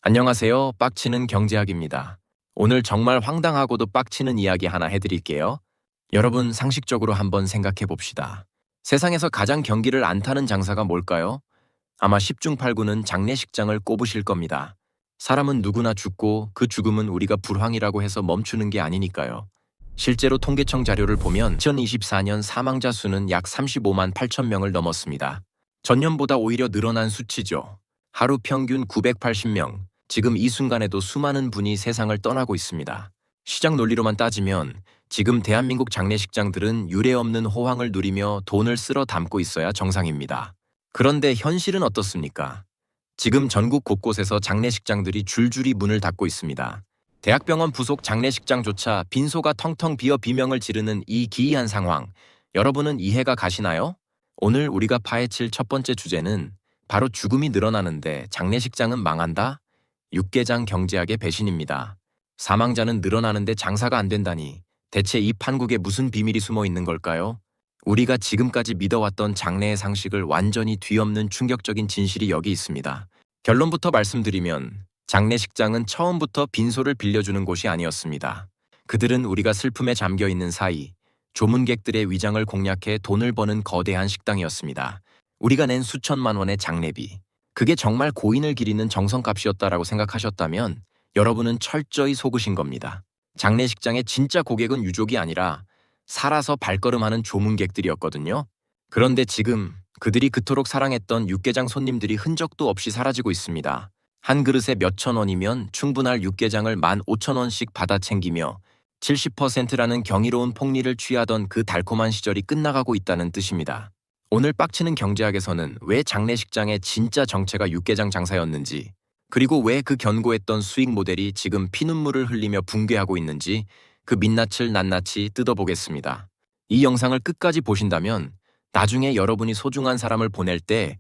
안녕하세요. 빡치는 경제학입니다. 오늘 정말 황당하고도 빡치는 이야기 하나 해드릴게요. 여러분, 상식적으로 한번 생각해 봅시다. 세상에서 가장 경기를 안 타는 장사가 뭘까요? 아마 10중 8구는 장례식장을 꼽으실 겁니다. 사람은 누구나 죽고 그 죽음은 우리가 불황이라고 해서 멈추는 게 아니니까요. 실제로 통계청 자료를 보면 2024년 사망자 수는 약 35만 8천 명을 넘었습니다. 전년보다 오히려 늘어난 수치죠. 하루 평균 980명. 지금 이 순간에도 수많은 분이 세상을 떠나고 있습니다. 시장 논리로만 따지면 지금 대한민국 장례식장들은 유례없는 호황을 누리며 돈을 쓸어 담고 있어야 정상입니다. 그런데 현실은 어떻습니까? 지금 전국 곳곳에서 장례식장들이 줄줄이 문을 닫고 있습니다. 대학병원 부속 장례식장조차 빈소가 텅텅 비어 비명을 지르는 이 기이한 상황, 여러분은 이해가 가시나요? 오늘 우리가 파헤칠 첫 번째 주제는 바로 죽음이 늘어나는데 장례식장은 망한다? 육개장 경제학의 배신입니다. 사망자는 늘어나는데 장사가 안 된다니 대체 이 판국에 무슨 비밀이 숨어 있는 걸까요? 우리가 지금까지 믿어왔던 장래의 상식을 완전히 뒤엎는 충격적인 진실이 여기 있습니다. 결론부터 말씀드리면 장례식장은 처음부터 빈소를 빌려주는 곳이 아니었습니다. 그들은 우리가 슬픔에 잠겨 있는 사이 조문객들의 위장을 공략해 돈을 버는 거대한 식당이었습니다. 우리가 낸 수천만 원의 장례비, 그게 정말 고인을 기리는 정성값이었다라고 생각하셨다면 여러분은 철저히 속으신 겁니다. 장례식장의 진짜 고객은 유족이 아니라 살아서 발걸음하는 조문객들이었거든요. 그런데 지금 그들이 그토록 사랑했던 육개장 손님들이 흔적도 없이 사라지고 있습니다. 한 그릇에 몇천 원이면 충분할 육개장을 15,000원씩 받아 챙기며 70%라는 경이로운 폭리를 취하던 그 달콤한 시절이 끝나가고 있다는 뜻입니다. 오늘 빡치는 경제학에서는 왜 장례식장의 진짜 정체가 육개장 장사였는지, 그리고 왜 그 견고했던 수익 모델이 지금 피눈물을 흘리며 붕괴하고 있는지 그 민낯을 낱낱이 뜯어보겠습니다. 이 영상을 끝까지 보신다면 나중에 여러분이 소중한 사람을 보낼 때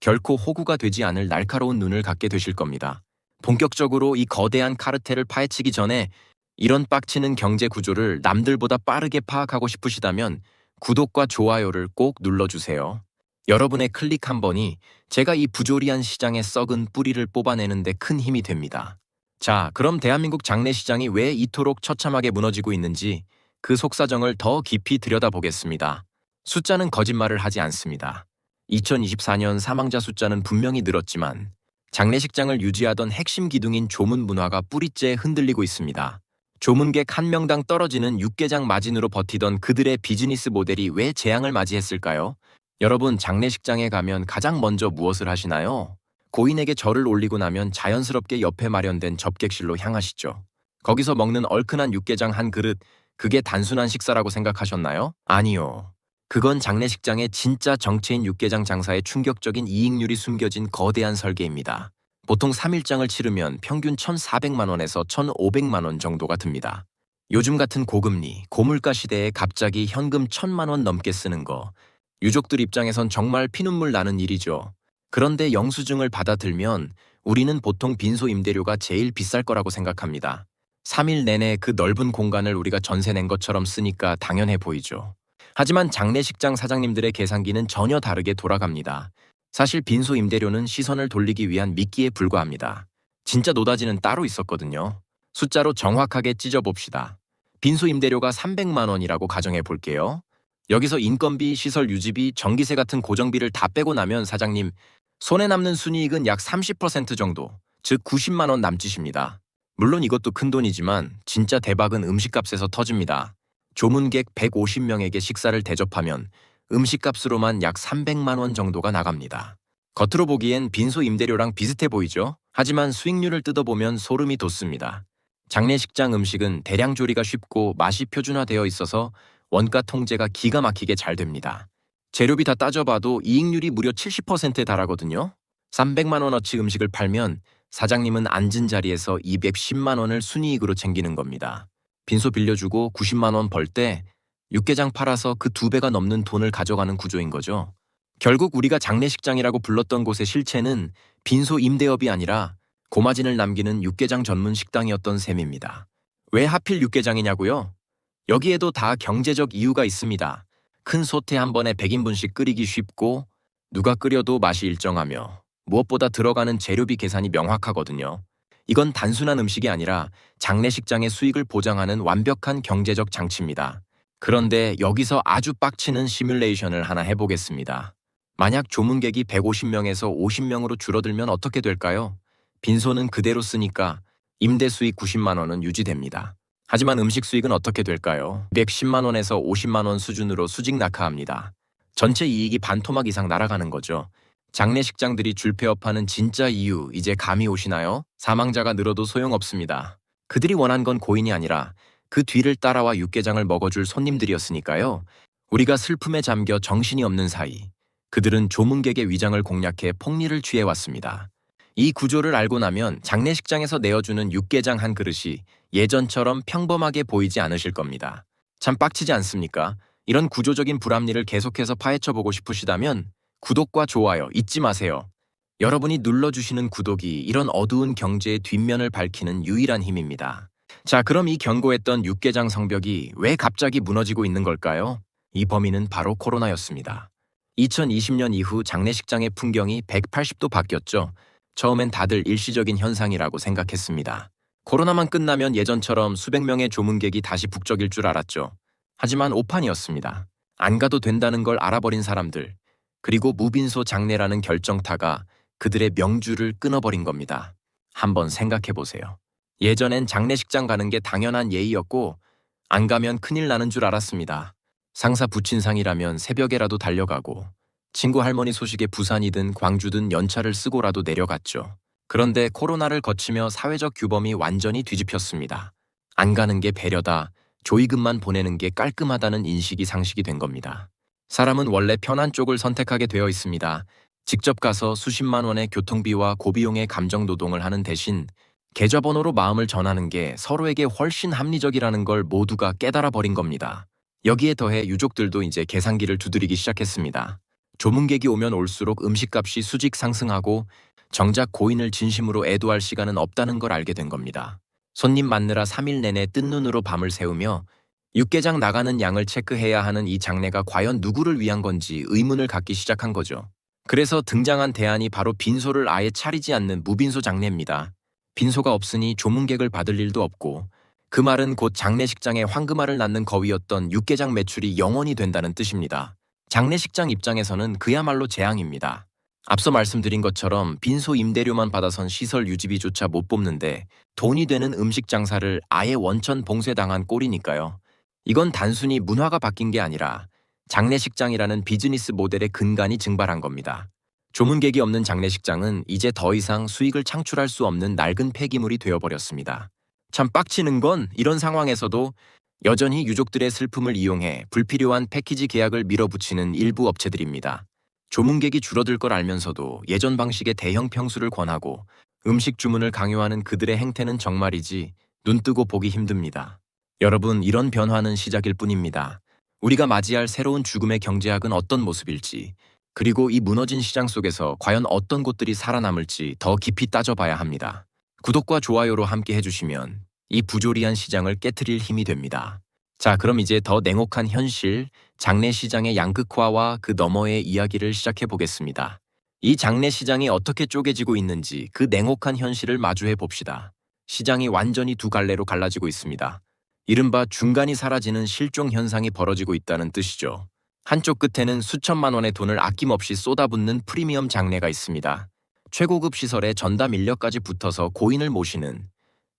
결코 호구가 되지 않을 날카로운 눈을 갖게 되실 겁니다. 본격적으로 이 거대한 카르텔을 파헤치기 전에 이런 빡치는 경제 구조를 남들보다 빠르게 파악하고 싶으시다면 구독과 좋아요를 꼭 눌러주세요. 여러분의 클릭 한 번이 제가 이 부조리한 시장의 썩은 뿌리를 뽑아내는 데 큰 힘이 됩니다. 자, 그럼 대한민국 장례시장이 왜 이토록 처참하게 무너지고 있는지 그 속사정을 더 깊이 들여다보겠습니다. 숫자는 거짓말을 하지 않습니다. 2024년 사망자 숫자는 분명히 늘었지만 장례식장을 유지하던 핵심 기둥인 조문 문화가 뿌리째 흔들리고 있습니다. 조문객 한 명당 떨어지는 육개장 마진으로 버티던 그들의 비즈니스 모델이 왜 재앙을 맞이했을까요? 여러분, 장례식장에 가면 가장 먼저 무엇을 하시나요? 고인에게 절을 올리고 나면 자연스럽게 옆에 마련된 접객실로 향하시죠. 거기서 먹는 얼큰한 육개장 한 그릇, 그게 단순한 식사라고 생각하셨나요? 아니요. 그건 장례식장의 진짜 정체인 육개장 장사의 충격적인 이익률이 숨겨진 거대한 설계입니다. 보통 3일장을 치르면 평균 1,400만 원에서 1,500만 원 정도가 듭니다. 요즘 같은 고금리, 고물가 시대에 갑자기 현금 1,000만 원 넘게 쓰는 거, 유족들 입장에선 정말 피눈물 나는 일이죠. 그런데 영수증을 받아들면 우리는 보통 빈소 임대료가 제일 비쌀 거라고 생각합니다. 3일 내내 그 넓은 공간을 우리가 전세 낸 것처럼 쓰니까 당연해 보이죠. 하지만 장례식장 사장님들의 계산기는 전혀 다르게 돌아갑니다. 사실 빈소 임대료는 시선을 돌리기 위한 미끼에 불과합니다. 진짜 노다지는 따로 있었거든요. 숫자로 정확하게 찢어봅시다. 빈소 임대료가 300만 원이라고 가정해 볼게요. 여기서 인건비, 시설 유지비, 전기세 같은 고정비를 다 빼고 나면 사장님, 손에 남는 순이익은 약 30% 정도, 즉 90만 원 남짓입니다. 물론 이것도 큰 돈이지만 진짜 대박은 음식값에서 터집니다. 조문객 150명에게 식사를 대접하면 음식값으로만 약 300만 원 정도가 나갑니다. 겉으로 보기엔 빈소 임대료랑 비슷해 보이죠? 하지만 수익률을 뜯어보면 소름이 돋습니다. 장례식장 음식은 대량 조리가 쉽고 맛이 표준화되어 있어서 원가 통제가 기가 막히게 잘 됩니다. 재료비 다 따져봐도 이익률이 무려 70%에 달하거든요. 300만 원어치 음식을 팔면 사장님은 앉은 자리에서 210만 원을 순이익으로 챙기는 겁니다. 빈소 빌려주고 90만 원 벌 때 육개장 팔아서 그 2배가 넘는 돈을 가져가는 구조인 거죠. 결국 우리가 장례식장이라고 불렀던 곳의 실체는 빈소 임대업이 아니라 고마진을 남기는 육개장 전문 식당이었던 셈입니다. 왜 하필 육개장이냐고요? 여기에도 다 경제적 이유가 있습니다. 큰 솥에 한 번에 100인분씩 끓이기 쉽고 누가 끓여도 맛이 일정하며 무엇보다 들어가는 재료비 계산이 명확하거든요. 이건 단순한 음식이 아니라 장례식장의 수익을 보장하는 완벽한 경제적 장치입니다. 그런데 여기서 아주 빡치는 시뮬레이션을 하나 해보겠습니다. 만약 조문객이 150명에서 50명으로 줄어들면 어떻게 될까요? 빈소는 그대로 쓰니까 임대 수익 90만 원은 유지됩니다. 하지만 음식 수익은 어떻게 될까요? 110만 원에서 50만 원 수준으로 수직 낙하합니다. 전체 이익이 반토막 이상 날아가는 거죠. 장례식장들이 줄폐업하는 진짜 이유 이제 감이 오시나요? 사망자가 늘어도 소용없습니다. 그들이 원한 건 고인이 아니라 그 뒤를 따라와 육개장을 먹어줄 손님들이었으니까요. 우리가 슬픔에 잠겨 정신이 없는 사이 그들은 조문객의 위장을 공략해 폭리를 취해왔습니다. 이 구조를 알고 나면 장례식장에서 내어주는 육개장 한 그릇이 예전처럼 평범하게 보이지 않으실 겁니다. 참 빡치지 않습니까? 이런 구조적인 불합리를 계속해서 파헤쳐보고 싶으시다면 구독과 좋아요 잊지 마세요. 여러분이 눌러주시는 구독이 이런 어두운 경제의 뒷면을 밝히는 유일한 힘입니다. 자, 그럼 이 견고했던 육개장 성벽이 왜 갑자기 무너지고 있는 걸까요? 이 범인은 바로 코로나였습니다. 2020년 이후 장례식장의 풍경이 180도 바뀌었죠. 처음엔 다들 일시적인 현상이라고 생각했습니다. 코로나만 끝나면 예전처럼 수백 명의 조문객이 다시 북적일 줄 알았죠. 하지만 오판이었습니다. 안 가도 된다는 걸 알아버린 사람들, 그리고 무빈소 장례라는 결정타가 그들의 명주를 끊어버린 겁니다. 한번 생각해보세요. 예전엔 장례식장 가는 게 당연한 예의였고 안 가면 큰일 나는 줄 알았습니다. 상사 부친상이라면 새벽에라도 달려가고 친구 할머니 소식에 부산이든 광주든 연차를 쓰고라도 내려갔죠. 그런데 코로나를 거치며 사회적 규범이 완전히 뒤집혔습니다. 안 가는 게 배려다, 조의금만 보내는 게 깔끔하다는 인식이 상식이 된 겁니다. 사람은 원래 편한 쪽을 선택하게 되어 있습니다. 직접 가서 수십만 원의 교통비와 고비용의 감정노동을 하는 대신 계좌번호로 마음을 전하는 게 서로에게 훨씬 합리적이라는 걸 모두가 깨달아 버린 겁니다. 여기에 더해 유족들도 이제 계산기를 두드리기 시작했습니다. 조문객이 오면 올수록 음식값이 수직 상승하고 정작 고인을 진심으로 애도할 시간은 없다는 걸 알게 된 겁니다. 손님 맞느라 3일 내내 뜬 눈으로 밤을 새우며 육개장 나가는 양을 체크해야 하는 이 장례가 과연 누구를 위한 건지 의문을 갖기 시작한 거죠. 그래서 등장한 대안이 바로 빈소를 아예 차리지 않는 무빈소 장례입니다. 빈소가 없으니 조문객을 받을 일도 없고 그 말은 곧 장례식장에 황금알을 낳는 거위였던 육개장 매출이 영원히 된다는 뜻입니다. 장례식장 입장에서는 그야말로 재앙입니다. 앞서 말씀드린 것처럼 빈소 임대료만 받아선 시설 유지비조차 못 뽑는데 돈이 되는 음식 장사를 아예 원천 봉쇄당한 꼴이니까요. 이건 단순히 문화가 바뀐 게 아니라 장례식장이라는 비즈니스 모델의 근간이 증발한 겁니다. 조문객이 없는 장례식장은 이제 더 이상 수익을 창출할 수 없는 낡은 폐기물이 되어버렸습니다. 참 빡치는 건 이런 상황에서도 여전히 유족들의 슬픔을 이용해 불필요한 패키지 계약을 밀어붙이는 일부 업체들입니다. 조문객이 줄어들 걸 알면서도 예전 방식의 대형 평수를 권하고 음식 주문을 강요하는 그들의 행태는 정말이지 눈뜨고 보기 힘듭니다. 여러분, 이런 변화는 시작일 뿐입니다. 우리가 맞이할 새로운 죽음의 경제학은 어떤 모습일지, 그리고 이 무너진 시장 속에서 과연 어떤 곳들이 살아남을지 더 깊이 따져봐야 합니다. 구독과 좋아요로 함께 해주시면 이 부조리한 시장을 깨트릴 힘이 됩니다. 자, 그럼 이제 더 냉혹한 현실, 장례시장의 양극화와 그 너머의 이야기를 시작해 보겠습니다. 이 장례시장이 어떻게 쪼개지고 있는지 그 냉혹한 현실을 마주해 봅시다. 시장이 완전히 두 갈래로 갈라지고 있습니다. 이른바 중간이 사라지는 실종 현상이 벌어지고 있다는 뜻이죠. 한쪽 끝에는 수천만 원의 돈을 아낌없이 쏟아붓는 프리미엄 장례가 있습니다. 최고급 시설에 전담 인력까지 붙어서 고인을 모시는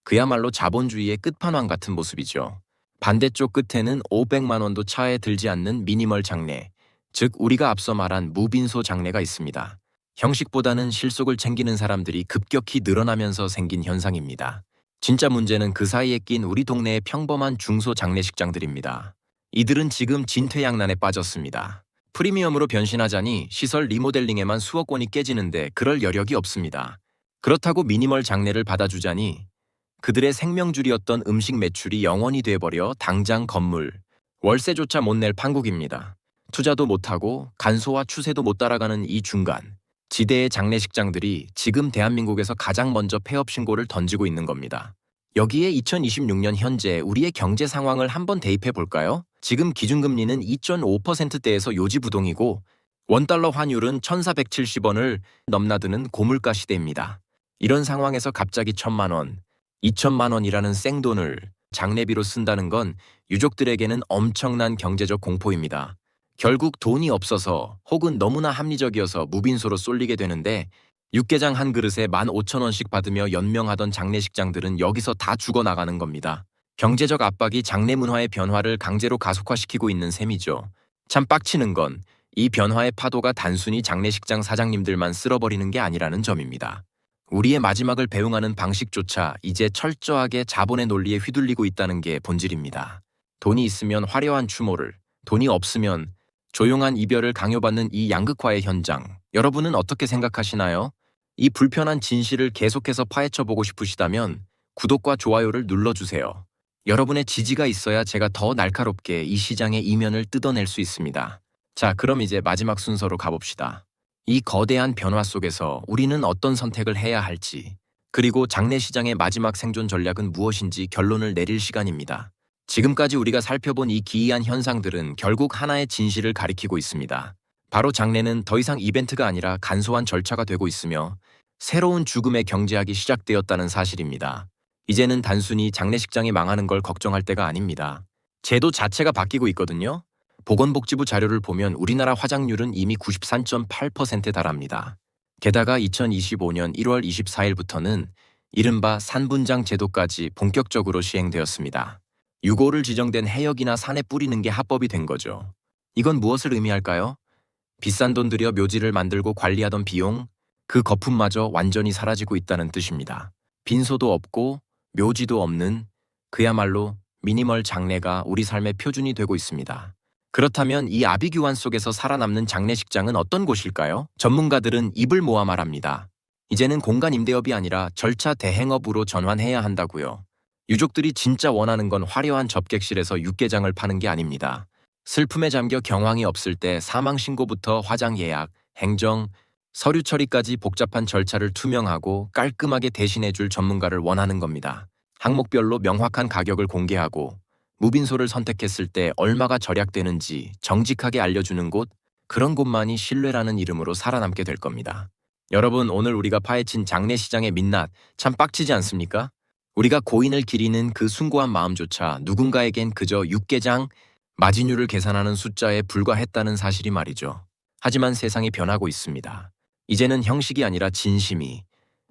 그야말로 자본주의의 끝판왕 같은 모습이죠. 반대쪽 끝에는 500만 원도 차에 들지 않는 미니멀 장례, 즉 우리가 앞서 말한 무빈소 장례가 있습니다. 형식보다는 실속을 챙기는 사람들이 급격히 늘어나면서 생긴 현상입니다. 진짜 문제는 그 사이에 낀 우리 동네의 평범한 중소 장례식장들입니다. 이들은 지금 진퇴양난에 빠졌습니다. 프리미엄으로 변신하자니 시설 리모델링에만 수억 원이 깨지는데 그럴 여력이 없습니다. 그렇다고 미니멀 장례를 받아주자니 그들의 생명줄이었던 음식 매출이 영원이 돼버려 당장 건물, 월세조차 못 낼 판국입니다. 투자도 못하고 간소화 추세도 못 따라가는 이 중간, 지대의 장례식장들이 지금 대한민국에서 가장 먼저 폐업 신고를 던지고 있는 겁니다. 여기에 2026년 현재 우리의 경제 상황을 한번 대입해 볼까요? 지금 기준금리는 2.5%대에서 요지부동이고 원달러 환율은 1,470원을 넘나드는 고물가 시대입니다. 이런 상황에서 갑자기 1,000만 원, 2,000만 원이라는 생돈을 장례비로 쓴다는 건 유족들에게는 엄청난 경제적 공포입니다. 결국 돈이 없어서 혹은 너무나 합리적이어서 무빈소로 쏠리게 되는데 육개장 한 그릇에 15,000원씩 받으며 연명하던 장례식장들은 여기서 다 죽어나가는 겁니다. 경제적 압박이 장례 문화의 변화를 강제로 가속화시키고 있는 셈이죠. 참 빡치는 건 이 변화의 파도가 단순히 장례식장 사장님들만 쓸어버리는 게 아니라는 점입니다. 우리의 마지막을 배웅하는 방식조차 이제 철저하게 자본의 논리에 휘둘리고 있다는 게 본질입니다. 돈이 있으면 화려한 추모를, 돈이 없으면 조용한 이별을 강요받는 이 양극화의 현장, 여러분은 어떻게 생각하시나요? 이 불편한 진실을 계속해서 파헤쳐보고 싶으시다면 구독과 좋아요를 눌러주세요. 여러분의 지지가 있어야 제가 더 날카롭게 이 시장의 이면을 뜯어낼 수 있습니다. 자, 그럼 이제 마지막 순서로 가봅시다. 이 거대한 변화 속에서 우리는 어떤 선택을 해야 할지, 그리고 장례시장의 마지막 생존 전략은 무엇인지 결론을 내릴 시간입니다. 지금까지 우리가 살펴본 이 기이한 현상들은 결국 하나의 진실을 가리키고 있습니다. 바로 장례는 더 이상 이벤트가 아니라 간소한 절차가 되고 있으며 새로운 죽음의 경제학이 시작되었다는 사실입니다. 이제는 단순히 장례식장이 망하는 걸 걱정할 때가 아닙니다. 제도 자체가 바뀌고 있거든요. 보건복지부 자료를 보면 우리나라 화장률은 이미 93.8%에 달합니다. 게다가 2025년 1월 24일부터는 이른바 산분장 제도까지 본격적으로 시행되었습니다. 유골을 지정된 해역이나 산에 뿌리는 게 합법이 된 거죠. 이건 무엇을 의미할까요? 비싼 돈 들여 묘지를 만들고 관리하던 비용, 그 거품마저 완전히 사라지고 있다는 뜻입니다. 빈소도 없고 묘지도 없는 그야말로 미니멀 장례가 우리 삶의 표준이 되고 있습니다. 그렇다면 이 아비규환 속에서 살아남는 장례식장은 어떤 곳일까요? 전문가들은 입을 모아 말합니다. 이제는 공간 임대업이 아니라 절차 대행업으로 전환해야 한다고요. 유족들이 진짜 원하는 건 화려한 접객실에서 육개장을 파는 게 아닙니다. 슬픔에 잠겨 경황이 없을 때 사망 신고부터 화장 예약, 행정, 서류 처리까지 복잡한 절차를 투명하고 깔끔하게 대신해줄 전문가를 원하는 겁니다. 항목별로 명확한 가격을 공개하고 무빈소를 선택했을 때 얼마가 절약되는지 정직하게 알려주는 곳, 그런 곳만이 신뢰라는 이름으로 살아남게 될 겁니다. 여러분, 오늘 우리가 파헤친 장례시장의 민낯 참 빡치지 않습니까? 우리가 고인을 기리는 그 숭고한 마음조차 누군가에겐 그저 육개장, 마진율을 계산하는 숫자에 불과했다는 사실이 말이죠. 하지만 세상이 변하고 있습니다. 이제는 형식이 아니라 진심이,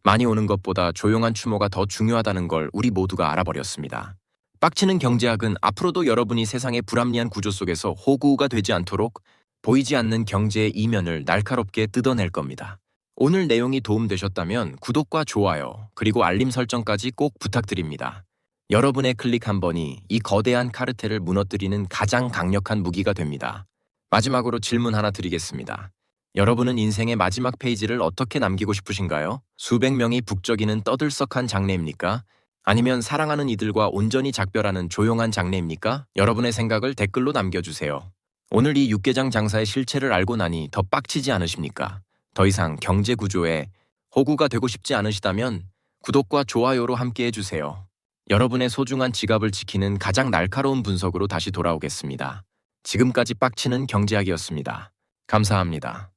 많이 오는 것보다 조용한 추모가 더 중요하다는 걸 우리 모두가 알아버렸습니다. 빡치는 경제학은 앞으로도 여러분이 세상의 불합리한 구조 속에서 호구가 되지 않도록 보이지 않는 경제의 이면을 날카롭게 뜯어낼 겁니다. 오늘 내용이 도움되셨다면 구독과 좋아요, 그리고 알림 설정까지 꼭 부탁드립니다. 여러분의 클릭 한 번이 이 거대한 카르텔을 무너뜨리는 가장 강력한 무기가 됩니다. 마지막으로 질문 하나 드리겠습니다. 여러분은 인생의 마지막 페이지를 어떻게 남기고 싶으신가요? 수백 명이 북적이는 떠들썩한 장례입니까? 아니면 사랑하는 이들과 온전히 작별하는 조용한 장례입니까? 여러분의 생각을 댓글로 남겨주세요. 오늘 이 육개장 장사의 실체를 알고 나니 더 빡치지 않으십니까? 더 이상 경제 구조에 호구가 되고 싶지 않으시다면 구독과 좋아요로 함께 해주세요. 여러분의 소중한 지갑을 지키는 가장 날카로운 분석으로 다시 돌아오겠습니다. 지금까지 빡치는 경제학이었습니다. 감사합니다.